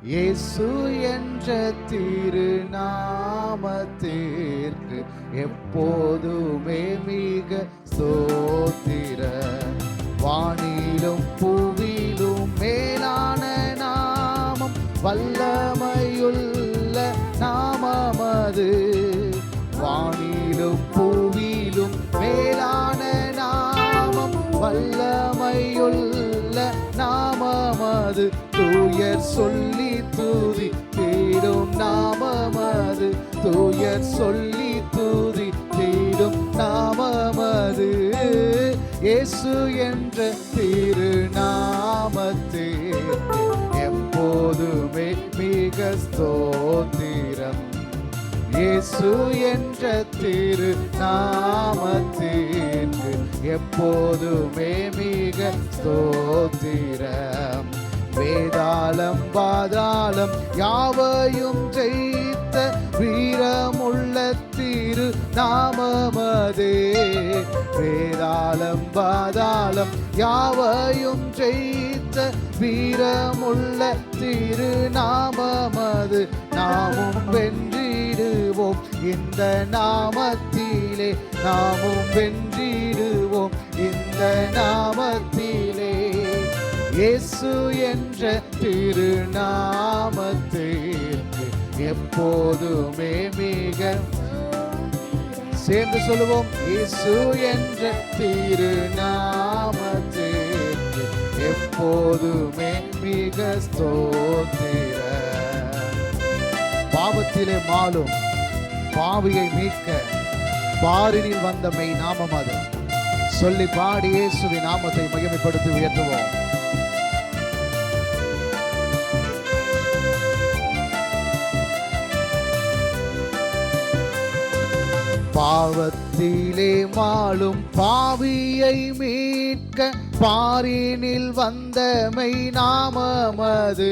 இயேசு என்ற திருநாமத்திற்கு எப்போதுமே மிக ஸ்தோத்திரம். வானிலும் பூவிலும் மேலான நாமம், வல்லமையுள்ள நாமமது. வானிலும் பூவிலும் மேலான நாமம், வல்லமையுள்ள நாமமது. தூயர் சொல்லி துதி தேடும் நாமமது. தூயர் சொல்லி துதி தேடும் நாமமது. இயேசு என்ற திருநாமத்திற்கு எப்போதுமே மிக ஸ்தோத்திரம். இயேசு என்ற திருநாமத்திற்கு எப்போதுமே மிக ஸ்தோத்திரம். வேதாளம் பாதாளம் யாவையும் ஜெயித்த வீரமுள்ள திரு நாமமதே. வேதாளம் பாதாளம் யாவையும் ஜெயித்த வீரமுள்ள திரு நாமமது. நாமும் வென்றிடுவோம் இந்த நாமத்திலே, நாமும் வென்றிடுவோம் இந்த நாமத்திலே. இயேசு என்ற திருநாமத்திற்கு எப்போதுமே மிக, சேர்ந்து சொல்லுவோம், இயேசு என்ற திருநாமத்திற்கு எப்போதுமே மிக ஸ்தோத்திரம். பாவத்திலே மாளும் பாவியை மீட்க பாரினில் வந்த மெய் நாமம் அது. சொல்லி பாடி இயேசுவின் நாமத்தை மகிமைப்படுத்தி உயர்த்துவோம். பாவத்திலே மாளும் பாவியை மீட்க பாரினில் வந்த மெய் நாமமது.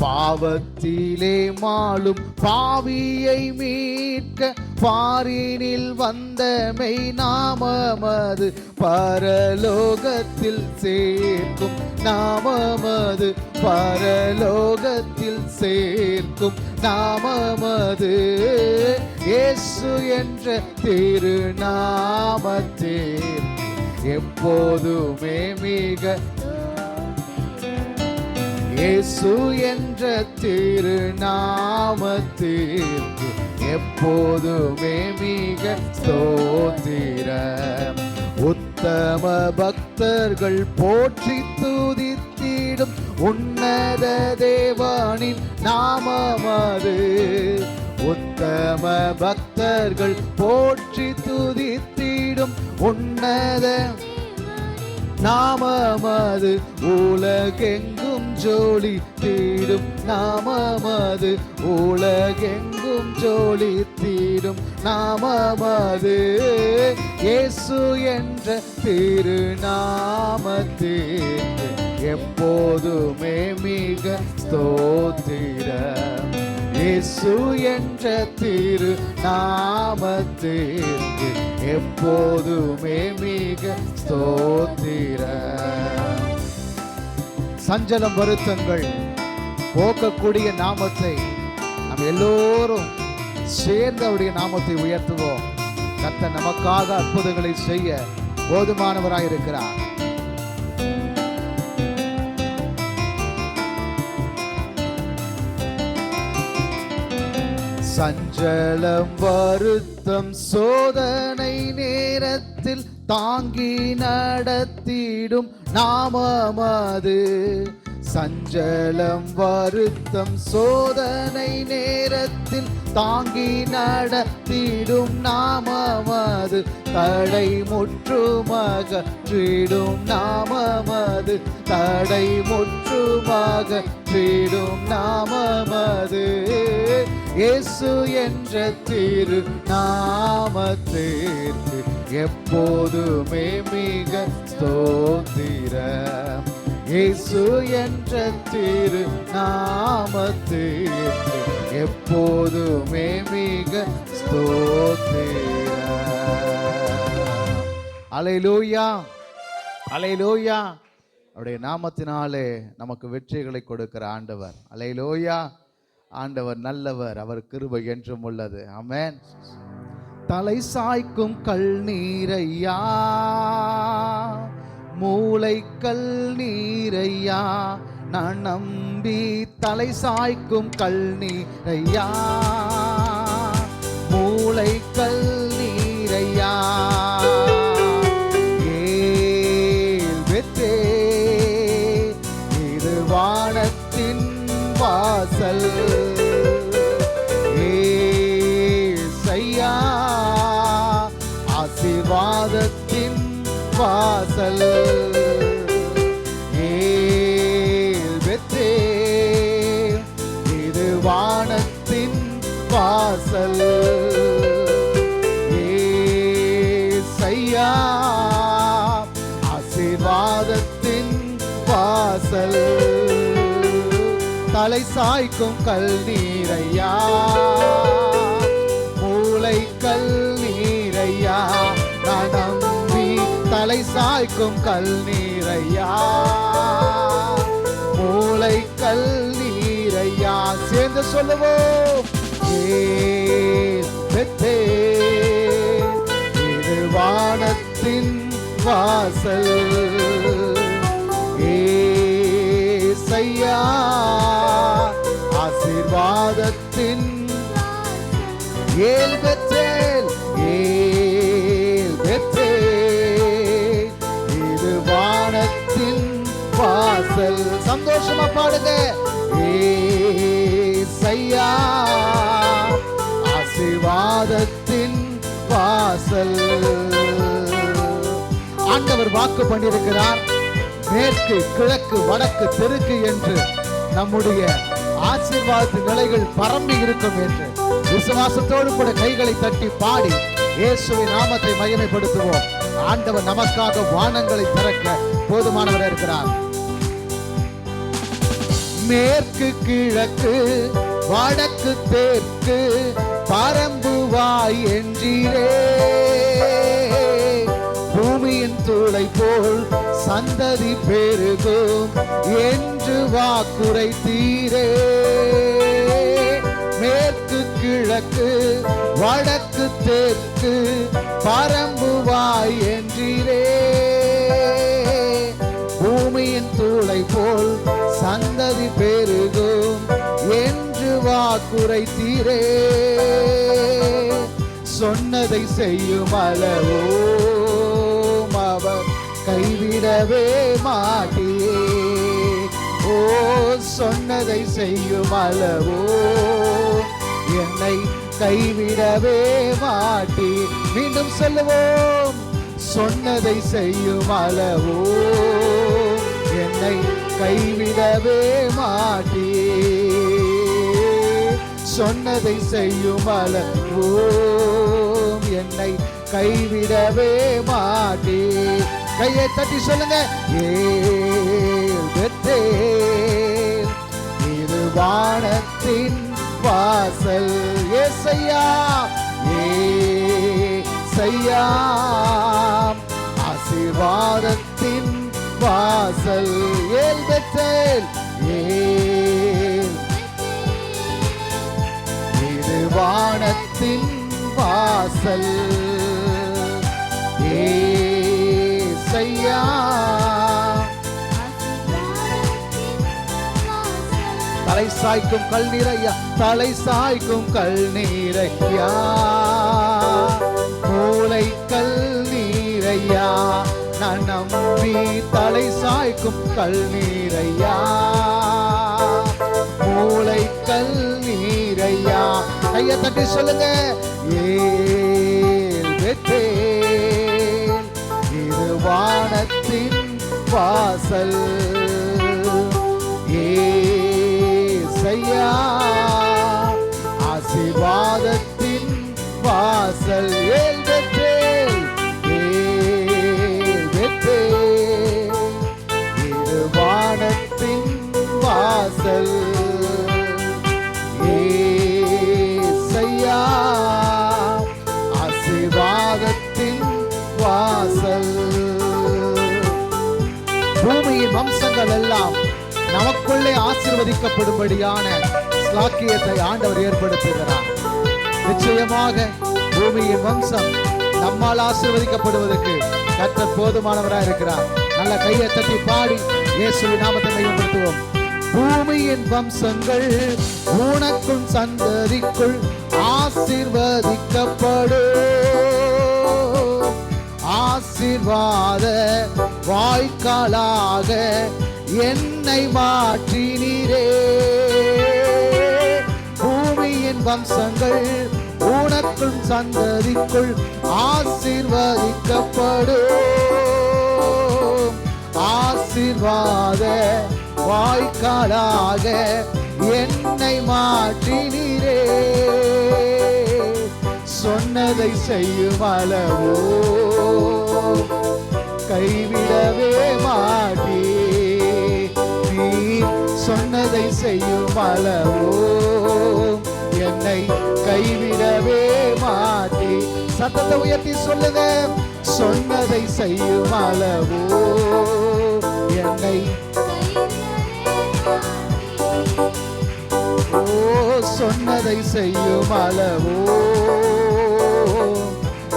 பாவத்திலே மாளும் பாவியை மீட்க பாரினில் வந்த மெய் நாமமது. பரலோகத்தில் சேர்க்கும் நாமமது. பரலோகத்தில் சேர்க்கும் நாமமது. இயேசு என்ற திருநாமத்திற்கு எப்போதுமே மிக, இயேசு என்ற திருநாமத்திற்கு எப்போதுமே மிக ஸ்தோத்திரம். உத்தம பக்தர்கள் போற்றி துதித்திடும் உன்னத தேவனின் நாமமது. உத்தம பக்தர்கள் போற்றி துதித்திடும் உன்னத நாமமது. உலகெங்கும் ஜோலி தீடும் நாமமது. உலகெங்கும் ஜோலி தீடும் நாமமது. இயேசு என்ற திருநாமத்திற்கு எப்போதுமே மிக ஸ்தோத்திரம். இயேசு என்ற திருநாமத்திற்கு எப்போதுமே மிக ஸ்தோத்திரம். சஞ்சலம் வருத்தங்கள் போக்கக்கூடிய நாமத்தை நாம் எல்லோரும் சேர்ந்து அவருடைய நாமத்தை உயர்த்துவோம். கர்த்தர் நமக்காக அற்புதங்களை செய்ய போதுமானவராயிருக்கிறார். சஞ்சலம் வருத்தம் சோதனை நேரத்தில் தாங்கி நடத்திடும் நாமமது. சஞ்சலம் வருத்தம் சோதனை நேரத்தில் தாங்கி நடத்திடும் நாமமது. தடை முற்றுமகற்றிடும் நாமமது. தடை முற்றுமகற்றிடும் நாமமது. இயேசு என்ற திரு நாமத்திற்கு எப்போதுமே மிக ஸ்தோத்திரம். இயேசு என்ற திரு நாமத்திற்கு எப்போதுமே மிக ஸ்தோத்திரம். அல்லேலூயா, அல்லேலூயா. அவருடைய நாமத்தினாலே நமக்கு வெற்றிகளை கொடுக்கிற ஆண்டவர். அல்லேலூயா. ஆண்டவர் நல்லவர், அவர் கிருபை என்றும் உள்ளது. ஆமென். தலை சாய்க்கும் கல் நீரையா, மூளை கல் நீரையா, நான் நம்பி தலை சாய்க்கும் கல் நீரையா, மூளை கல் நீரையா, வெற்றே இது வானத்தின் வாசல், ஏசையா ஆசீர்வாதத்தின் வாசல், வெற்றே இது வானத்தின் வாசல், ஏசையா ஆசீர்வாதத்தின் வாசல். தலை சாய்க்கும் கல் நீரையா, மூளை கல் நீரையா, நான் நம்பி தலை சாய்க்கும் கல் நீரையா, மூளை கல் நீரையா. சேர்ந்து சொல்லுவோம். வெற்றே இது வானத்தின் வாசல், ஏசையா ஆசீர்வாதத்தின் ஏல் பெற்றேல், ஏல் பெற்றேல் இது வானத்தின் வாசல். சந்தோஷமா பாடுங்க. ஏசையா ஆசீர்வாதத்தின் வாசல். ஆண்டவர் வாக்கு பண்ணியிருக்கிறார், மேற்கு கிழக்கு வடக்கு தெற்கு என்று நம்முடைய ஆசீர்வாதத்தின் நிலைகள் பரம்பி இருக்கும் என்று விசுவாசத்தோடு கூட கைகளை தட்டி பாடி இயேசுவின் நாமத்தை மகிமைப்படுத்துவோம். ஆண்டவர் நமக்காக வானங்களை திறக்க போதுமானவர் இருக்கிறார். மேற்கு கிழக்கு வடக்கு தெற்கு பரம்புவாய் என்றீரே, பூமியின் தூளை போல் சந்ததி பெருகும் என்று வாக்குரைத்தீரே. மேற்கு கிழக்கு வடக்கு தெற்கு பரம்புவாய் என்றீரே, பூமியின் தூளை போல் சந்ததி பெருகும் என்று வாக்குரைத்தீரே. சொன்னதை செய்யும் அளவோ அவர் கைவிடவே மாட்டியே. ஓ சொன்னதை செய்யும் அளவோ என்னை கைவிடவே மாட்டி. மீண்டும் சொல்லுவோம். சொன்னதை செய்யும் அளவோ என்னை கைவிடவே மாட்டி. சொன்னதை செய்யும் அளவோ என்னை கைவிடவே மாட்டி. கையை தட்டி சொல்லுங்க. பெற்றேன் இது வானத்தின் வாசல். ஏசையா ஏசையா ஆசீர்வாதத்தின் வாசல். ஏல் பெற்றேன் இது வானத்தின் வாசல். ஏசையா தலை சாய்க்கும் கல் நீரையா, தலை சாய்க்கும் கல் நீரையா, மூளை கல் நீரையா, நான் நம்பி தலை சாய்க்கும் கல் நீரையா, மூளை கல் நீரையா. கையை தட்டி சொல்லுங்க. ஏல் பெற்றேன் இது வானத்தின் வாசல். ஏசையா ஆசீர்வாதத்தின் வாசல். ஏல் பெற்றேன் இது வானத்தின் வாசல். ஏசையா ஆசீர்வாதத்தின் வாசல். பூமியின் சொன்னதெல்லாம் நமக்குள்ளே ஆசீர்வதிக்கப்படும்படியான ஸ்லாக்கியத்தை ஆண்டவர் ஏற்படுத்துகிறார். நிச்சயமாக பூமியின் வம்சம் நம்மால் ஆசீர்வதிக்கப்படுவதற்கு கர்த்தர் போதுமானவராக இருக்கிறார். நல்ல கையை தட்டி பாடி இயேசுவின் நாமத்தை மையப்படுத்துவோம். பூமியின் வம்சங்கள் உனக்கும் சந்ததிக்குள் ஆசீர்வதிக்கப்படும். ஆசீர்வாத வாய்க்காலாக என்னை மாற்றினீரே. பூமியின் வம்சங்கள் உனக்கும் சந்ததிக்குள் ஆசீர்வதிக்கப்படும். ஆசீர்வாத வாய்க்காலாக என்னை மாற்றினீரே. சொன்னதை செய்யும் அளவோ கைவிடவே மாட்டே. நீ சொன்னதை செய்யும் அளவோ என்னை கைவிடவே மாட்டே. சத்தத்தை உயர்த்தி சொல்லுங்க. சொன்னதை செய்யும் அளவோ என்னை சொன்னதை செய்யும் அளவோ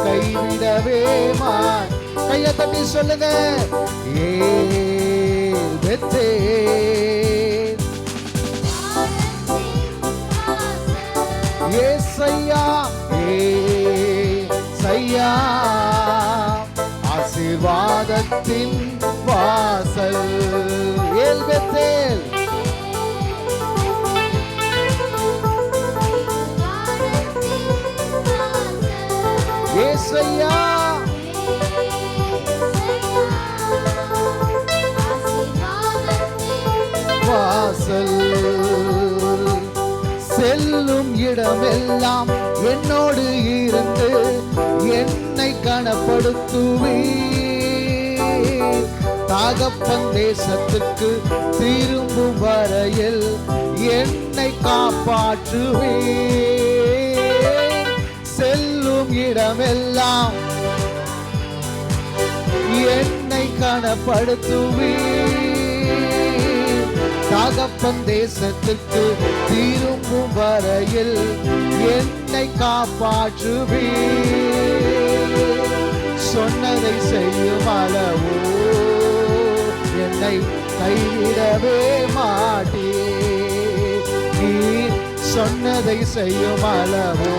கைவிடவே மாட்டே. கையை தட்டி சொல்லுங்க. ஏசையா ஏசையா ஆசீர்வாதத்தின் வாசல். ஏல்பெத்தேல் ஏசையா வாசல். செல்லும் இடமெல்லாம் என்னோடு இருந்து என்னை கனப்படுத்துவீர். தகப்பன் தேசத்துக்கு திரும்பும் வரையில் என்னை காப்பாற்றுவீர். செல்லும் இடமெல்லாம் என்னை கனப்படுத்துவீர். தகப்பன் தேசத்துக்கு திரும்பும் வரையில் என்னை காப்பாற்றுவீர். சொன்னதை செய்யும் அளவோ என்னை கைவிடவே மாட்டே. நீ சொன்னதை செய்யும் அளவோ.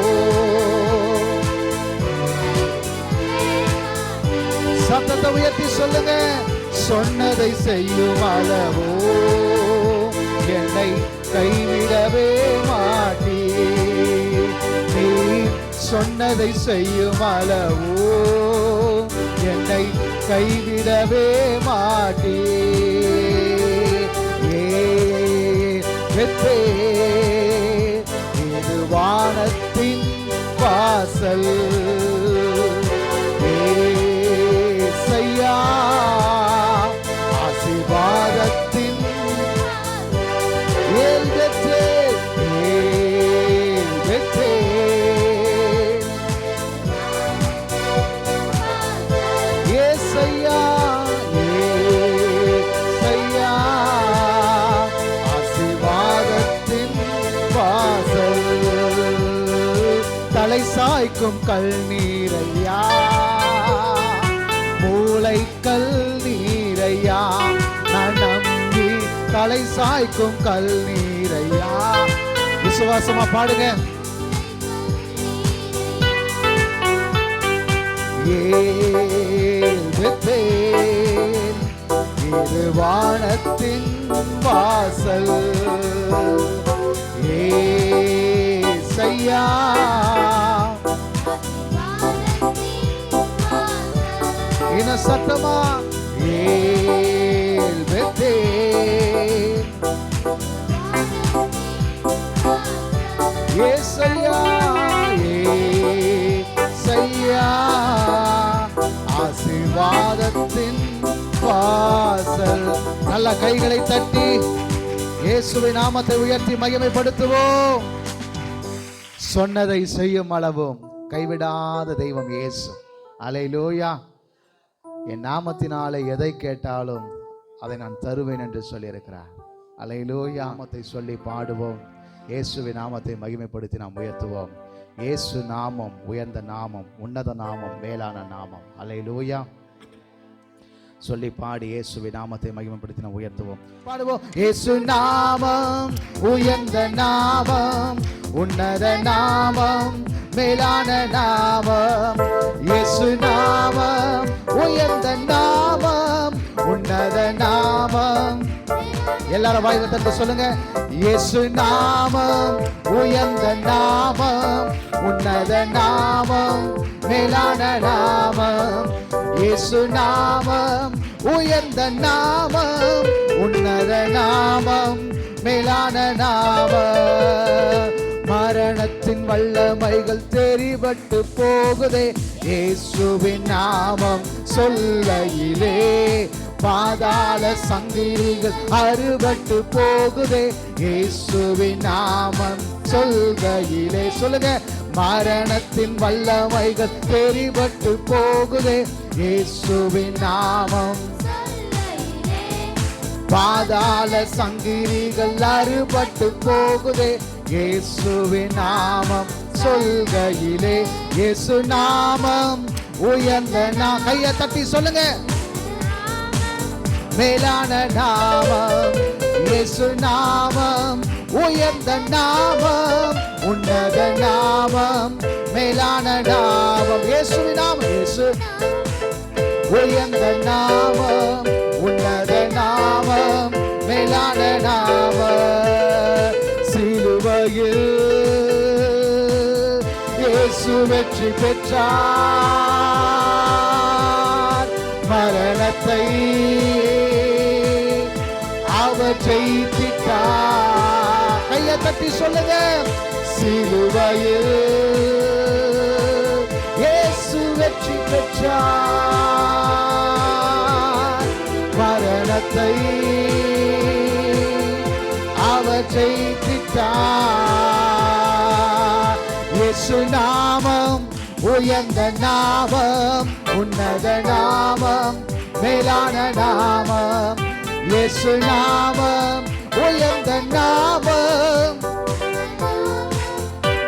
சத்தத்தை உயர்த்தி சொல்லுங்க. சொன்னதை செய்யும் அளவோ என்னை கைவிடவே மாட்டே. நீ சொன்னதை செய்யும் அளவோ என்னை கைவிடவே மாட்டே. இது வானத்தின் வாசல். ஏசையா ஆசீர்வாதத்தின் ஏசையா ஏசையா ஆசீர்வாதத்தின் வாசல். தலை சாய்க்கும் கல் நீரையா மூளை கல் நீரையா நான் நம்பி தலை சாய்க்கும் கல் நீரையா. விசுவாசமா பாடுங்க. இது வானத்தின் வாசல். ஏசையா இன சத்தமா ஏசையா ஏசையா ஆசீர்வாதத்தின் வாசல். நல்ல கைகளை தட்டி இயேசுவின் நாமத்தை உயர்த்தி மகிமைப்படுத்துவோம். சொன்னதை செய்யும் அளவும் கைவிடாத தெய்வம் இயேசு. அல்லேலூயா. என் நாமத்தினாலே எதை கேட்டாலும் அதை நான் தருவேன் என்று சொல்லியிருக்கிறார். அல்லேலூயா. நாமத்தை சொல்லி பாடுவோம். இயேசுவின் நாமத்தை மகிமைப்படுத்தி நாம் உயர்த்துவோம். இயேசு நாமம் உயர்ந்த நாமம், உன்னத நாமம், மேலான நாமம். அல்லேலூயா. சொல்லி பாடி இயேசுவின் நாமத்தை மகிமைப்படுத்தி நாம் உயர்த்துவோம். பாடுவோம். இயேசு நாமம் உயர்ந்த நாமம், உன்னத நாமம், மேலான நாமம். இயேசு நாமம் உயர்ந்த நாமம், உன்னத நாமம். எல்லாரும் வாயில தட்டு சொல்லுங்க. இயேசு நாமம் உயர்ந்த நாமம், உன்னத நாமம், மேலான நாமம். இயேசு நாமம் உயர்ந்த நாமம், உன்னத நாமம், மேலான நாமம். மரணத்தின் வல்லமைகள் தெரிபட்டு போகுதே இயேசுவின் நாமம் சொல்லையிலே. பாதாள சங்கிலிகள் அறுபட்டு போகுதே இயேசுவின் நாமம் சொல்கையிலே. சொல்லுங்க. மரணத்தின் வல்லமைகள் தெரிபட்டு போகுதே இயேசுவின் நாமம். பாதாள சங்கிலிகள் அறுபட்டு போகுதே இயேசுவின் நாமம் சொல்கையிலே. இயேசு நாமம் உயர்ந்த கையை தட்டி சொல்லுங்க. மேலான நாமம். இயேசு நாமம் உயர்ந்த நாமம், உன்னத நாமம், மேலான நாமம். இயேசுவின் நாமம். இயேசு உயர்ந்த நாமம், உன்னத நாமம், மேலான நாமம். சிலுவையில் இயேசு வெற்றி பெற்றார். மரணத்தை அவர் ஜெயித்தார். கையை தட்டி சொல்லுங்க. சிலுவையில் இயேசு வெற்றி பெற்றார். மரணத்தை அவர் ஜெயித்தார். இயேசு நாமம் உயர்ந்த நாமம், உன்னத நாமம், மேலான நாமம். இயேசு நாமம் உயர்ந்த நாமம்,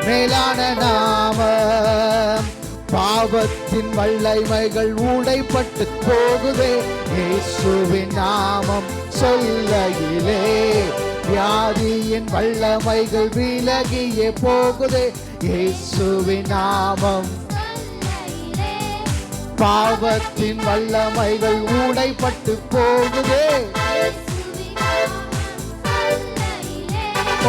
மேலான நாமம். பாவத்தின் வல்லமைகள் உடைப்பட்டு போகுதே இயேசுவின் நாமம் சொல்லையிலே. வியாதியின் வல்லமைகள் விலகியே போகுதே இயேசுவின் நாமம். பாவத்தின் வல்லமைகள் உடைப்பட்டு போகுதே.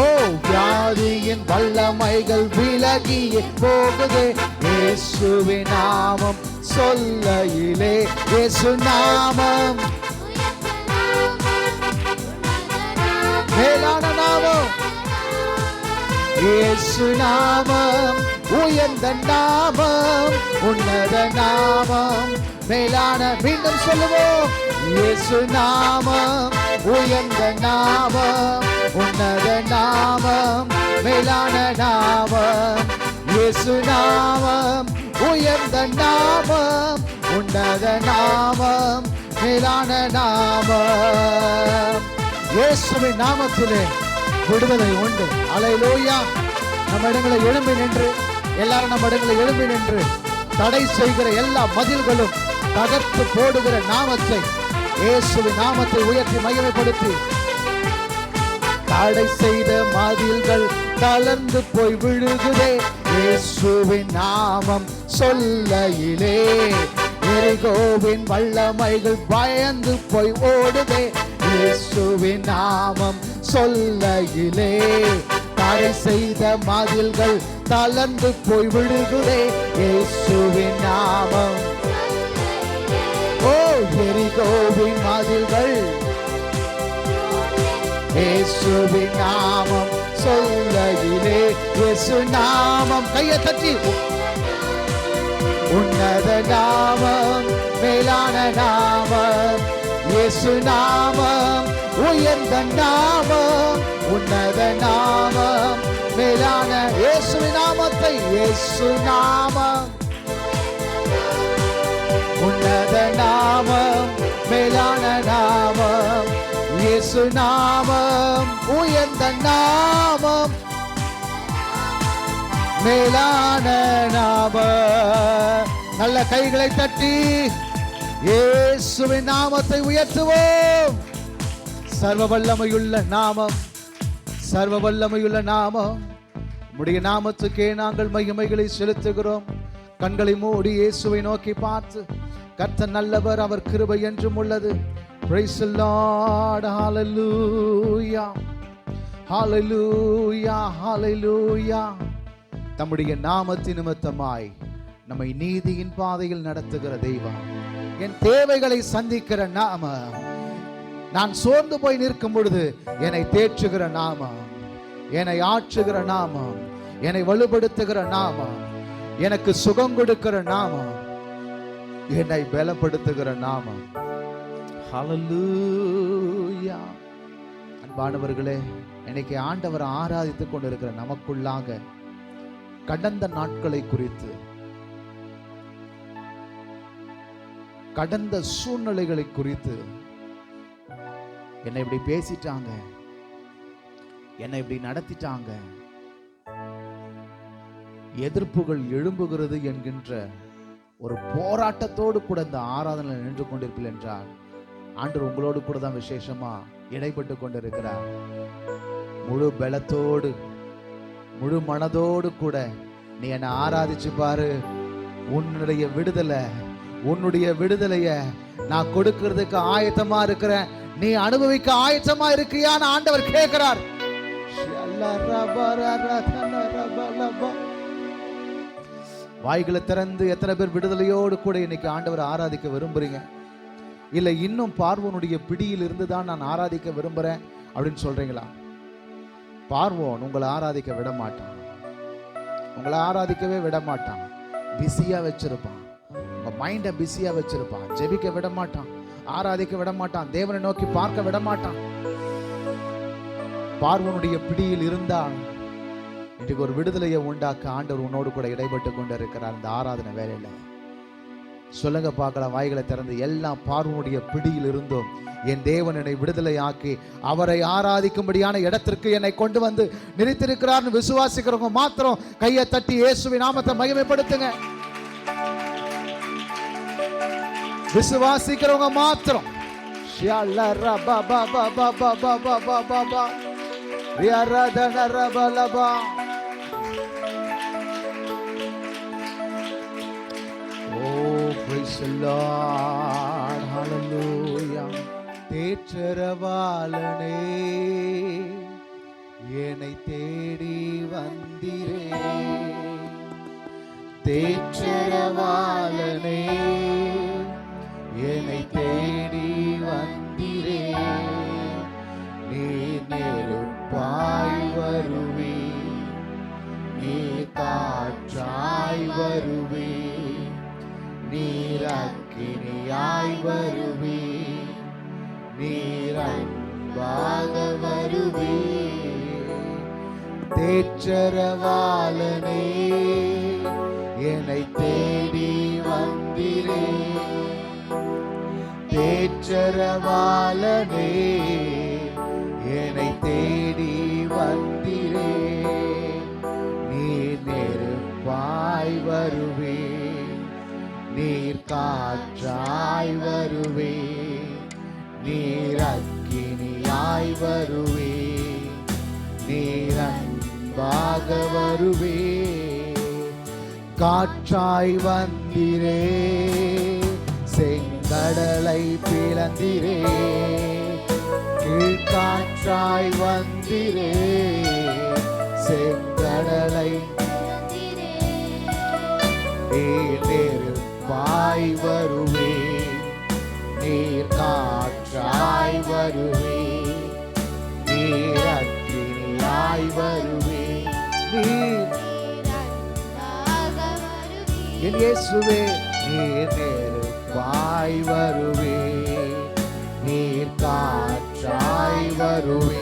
ஓ, வியாதியின் வல்லமைகள் விலகியே போகுதே இயேசுவின் நாமம் சொல்லையிலே. இயேசு நாமம் மேலான நாமம். இயேசு நாமம் உயர்ந்த நாமம், உன்னத நாமம், மேலான. மீண்டும் சொல்லுவோம். இயேசு நாமம் உயர்ந்த நாமம், உன்னத நாமம், மேலான நாமம். இயேசு நாமம் உயர்ந்த நாமம், உன்னத நாமம், மேலான நாமம். இயேசுவின் நாமத்திலே விடுதலை உண்டு. அல்லேலூயா. நம்ம இடங்களை எழும்பி நின்று, எல்லாரும் நம்ம இடங்களை எழும்பி நின்று தடை செய்கிற எல்லா மதில்களும் தகர்த்து போடுகிற நாமத்தை, இயேசுவின் நாமத்தை உயர்த்தி மகிமைப்படுத்தி, தடை செய்த மதில்கள் தளர்ந்து போய் விழுகுதே இயேசுவின் நாமம் சொல்லையிலே. எரிகோவின் வல்லமைகள் பயந்து போய் ஓடுதே இயேசுவின் நாமம் சொல்லையிலே. தடை செய்த மதில்கள் தளர்ந்து போய் விழுகுதே இயேசுவின் நாமம். ஓ, எரிகோவின் மதில்கள் இயேசுவின் நாமம் சொல்லையிலே. இயேசு நாமம். கையை தட்டி. உன்னத நாமம், மேலான நாமம். இயேசு நாமம் உயர்ந்த நாமம், உன்னத நாமம், மேலான. இயேசுவின் நாமத்தை. இயேசு நாமம் உன்னத நாமம், மேலான நாமம் இயேசு நாமம், உயர்ந்த நாமம், மேலான நாமம். நல்ல கைகளை தட்டி இயேசுவின் நாமத்தை உயர்த்துவோம். சர்வ வல்லமையுள்ள நாமம், சர்வ வல்லமையுள்ள நாமம். உம்முடைய நாமத்துக்கே நாங்கள் மகிமைகளை செலுத்துகிறோம். கண்களை மூடி இயேசுவை நோக்கி பார்த்து, கர்த்தர் நல்லவர், அவர் கிருபை என்றும் உள்ளது. Praise the Lord, hallelujah, hallelujah, hallelujah. தம்முடைய நாமத்தின் நிமித்தமாய் நம்மை நீதியின் பாதையில் நடத்துகிற தெய்வம், என் தேவைகளை சந்திக்கிற நாமம், நான் சோர்ந்து போய் நிற்கும் பொழுது என்னை தேற்றுகிற நாமம், என்னை ஆற்றுகிற நாமம், என்னை வலுப்படுத்துகிற நாமம், எனக்கு சுகம் கொடுக்கிற நாமம், என்னை பலப்படுத்துகிற நாமம். ஹல்லேலூயா. அன்பானவர்களே, இன்னைக்கு ஆண்டவரை ஆராதித்துக் கொண்டிருக்கிற நமக்குள்ளாக கடந்த நாட்களை குறித்து, கடந்த சூழ்நிலைகளை குறித்து, என்னை இப்படி பேசிட்டாங்க, என்னை இப்படி நடத்திட்டாங்க, எதிர்ப்புகள் எழும்புகிறது என்கின்ற ஒரு போராட்டத்தோடு கூட இந்த ஆராதனை நின்று கொண்டிருப்பீர்கள் என்றால், ஆண்டவர் உங்களோடு கூட தான் விசேஷமா இடைப்பட்டு கொண்டிருக்கிறார். முழு பலத்தோடு, முழு மனதோடு கூட நீ என்னை ஆராதிச்சு பாரு. உன்னுடைய விடுதலை, உன்னுடைய விடுதலைய நான் கொடுக்கிறதுக்கு ஆயத்தமா இருக்கிறேன். நீ அனுபவிக்க ஆயத்தமா இருக்கியான்னு ஆண்டவர் கேட்கிறார். வாய்களை திறந்து எத்தனை பேர் விடுதலையோடு கூட இன்னைக்கு ஆண்டவர் ஆராதிக்க விரும்புறீங்க? இல்ல இன்னும் பார்வோனுடைய பிடியில் இருந்து தான் நான் ஆராதிக்க விரும்புறேன் அப்படின்னு சொல்றீங்களா? பார்வோன் உங்களை ஆராதிக்க விட மாட்டான், உங்களை ஆராதிக்கவே விட மாட்டான். பிஸியா வச்சிருப்பான், உங்க மைண்டை பிஸியா வச்சிருப்பான். ஜெபிக்க விட மாட்டான், ஆராதிக்க விட மாட்டான், தேவனை நோக்கி பார்க்க விட மாட்டான். பார்வோனுடைய பிடியில் இருந்தால் இன்றைக்கு ஒரு விடுதலையை உண்டாக்க ஆண்டவர் உன்னோடு கூட இடைப்பட்டு கொண்டு இருக்கிறார். இந்த ஆராதனை வேலையில சொல்லுங்க பார்க்கலாம், வாய்களை திறந்து. எல்லாம் பார்வோனுடைய பிடியில் இருந்தும் என் தேவன் என்னை விடுதலை ஆக்கி அவரை ஆராதிக்கும்படியான இடத்திற்கு என்னை கொண்டு வந்து நிறுத்திருக்கிறார்னு விசுவாசிக்கிறவங்க மாத்திரம் கையை தட்டி இயேசுவின் நாமத்தை மகிமைப்படுத்துங்க. விசுவாசிக்கிறவங்க மாத்திரம். Praise the Lord, hallelujah. தேற்றரவாளனே என்னை தேடி வந்திரே, தேற்றரவாளனே என்னை தேடி வந்திரே, நீ நெருப்பாய் வருவே, நீ காற்றாய் வருவே, நீர் அக்கினியாய் வருவே, நீர் அன்பாக வருவே, தேற்றரவாளனே என்னை தேடி வந்திரே, தேற்றரவாளனே என்னை தேடி வந்திரே, நீர் நெருப்பாய் வருவே, நீர் காற்றாய் வருவே, நீர் அக்கினியாய் வருவே, நீர் அன்பாக வருவே, காற்றாய் வந்திரே, செங்கடலை பிளந்திரே, கீழ்காற்றாய் வந்திரே, செங்கடலை நெருப்பாய் வருவே, நீர் காற்றாய் வருவே, நீர் அக்கினியாய் வருவே, நீர் என் இயேசுவே, நீர் நெருப்பாய் வருவே, நீர் காற்றாய் வருவே,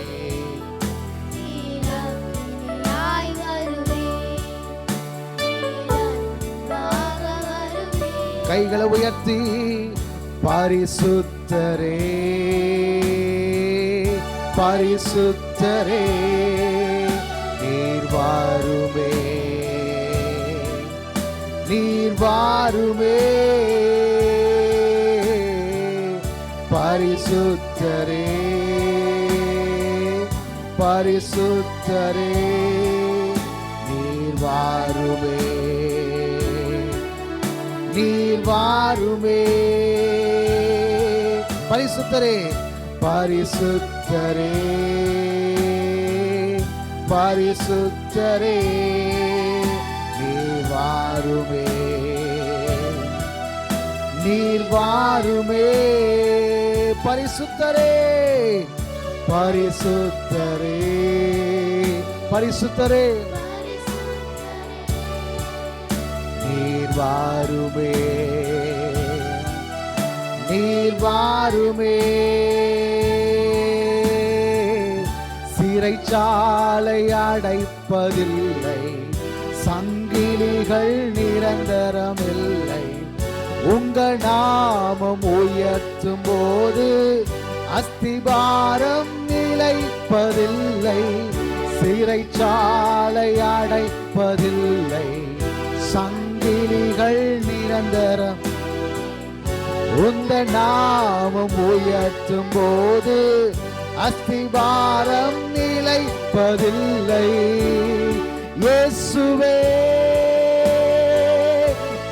கைகளை உயர்த்தி பரிசுத்தரே பரிசுத்தரே நீர் வாருமே நீர் வாருமே பரிசுத்தரே பரிசுத்தரே நீர் வாருமே நீர் வாருமே பரிசுத்தரே பரிசுத்தரே பரிசுத்தரே நீர் வாருமே நீர் வாருமே பரிசுத்தரே பரிசுத்தரே பரிசுத்தரே நீர் வாருமே நீர் வாருமே சிறைச்சாலை அடைப்பதில்லை சங்கிலிகள் நிரந்தரமில்லை உங்க நாமம் உயர்த்தும் போது அஸ்திபாரம் நிலைப்பதில்லை சிறைச்சாலை அடைப்பதில்லை சங்கிலிகள் நிரந்தரம் உந்த நாமம் உயர்த்தும் போது அஸ்திபாரம் நிலைப்பதில்லை இயேசுவே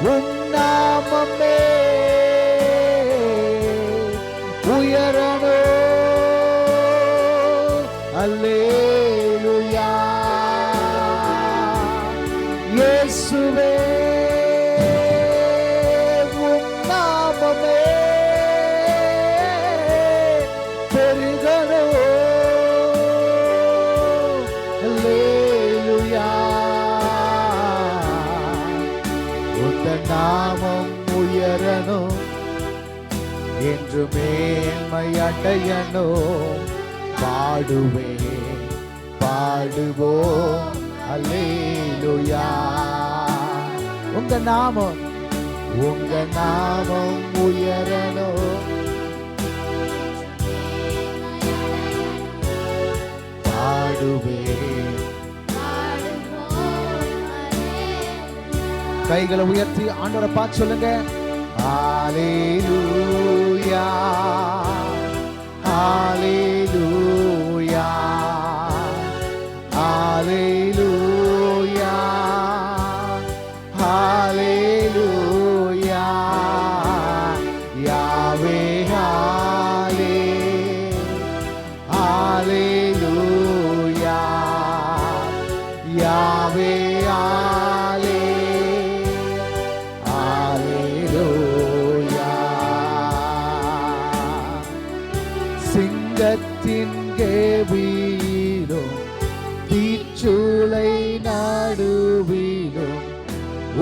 உம் நாமமே உயரனோ அல்லேலூயா இயேசுவே உம் நாமமே பெருகனோ அல்லேலூயா உந்த நாமம் உயரனோ என்று மேன்மை அடையனோ பாடுவே பாடுவோம் அல்லேலூயா உங்க நாமம் உயரனோ பாடுவே கைகளை உயர்த்தி ஆண்டவரை பார்த்து சொல்லுங்க ஹல்லேலூயா ஹல்லேலூயா ஹல்லேலூயா ஹல்லேலூயா யாவே ஹல்லே ஹல்லேலூயா யாவே ஹல்லே ஹல்லேலூயா சிங்கத்தின் கேபியிலும் தீச்சூளை நடுவிலும்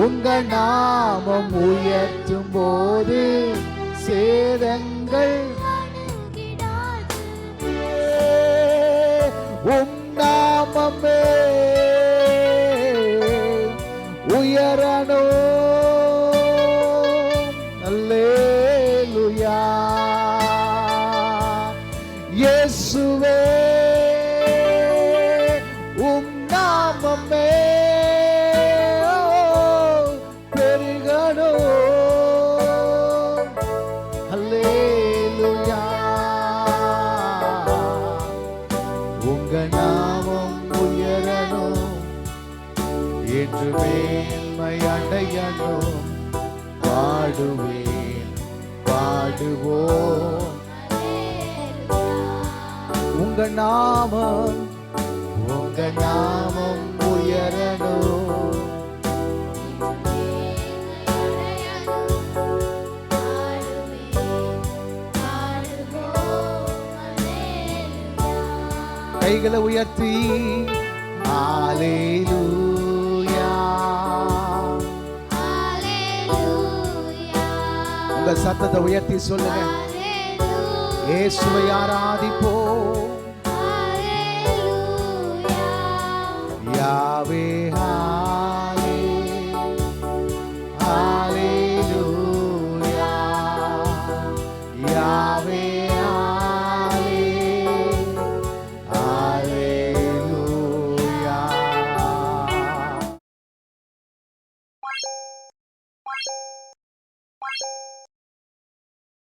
உங்க நாமம் உயர்த்தும் போது சேதங்கள் உம் நாமமே உயரனோ அல்லேலூயா இயேசுவே உம் நாமமே பெருகனோ அல்லேலூயா உங்க நாமம் உயரனோ என்று மேன்மை அடையனோ பாடுவேன் பாடுவோம் உங்க நாமம் உயரனோ கைகளை உயர்த்தி ஹல்லேலூயா உங்க சத்தத்தை உயர்த்தி சொல்லுங்க இயேசுவை ஆராதிப்போம் யாவே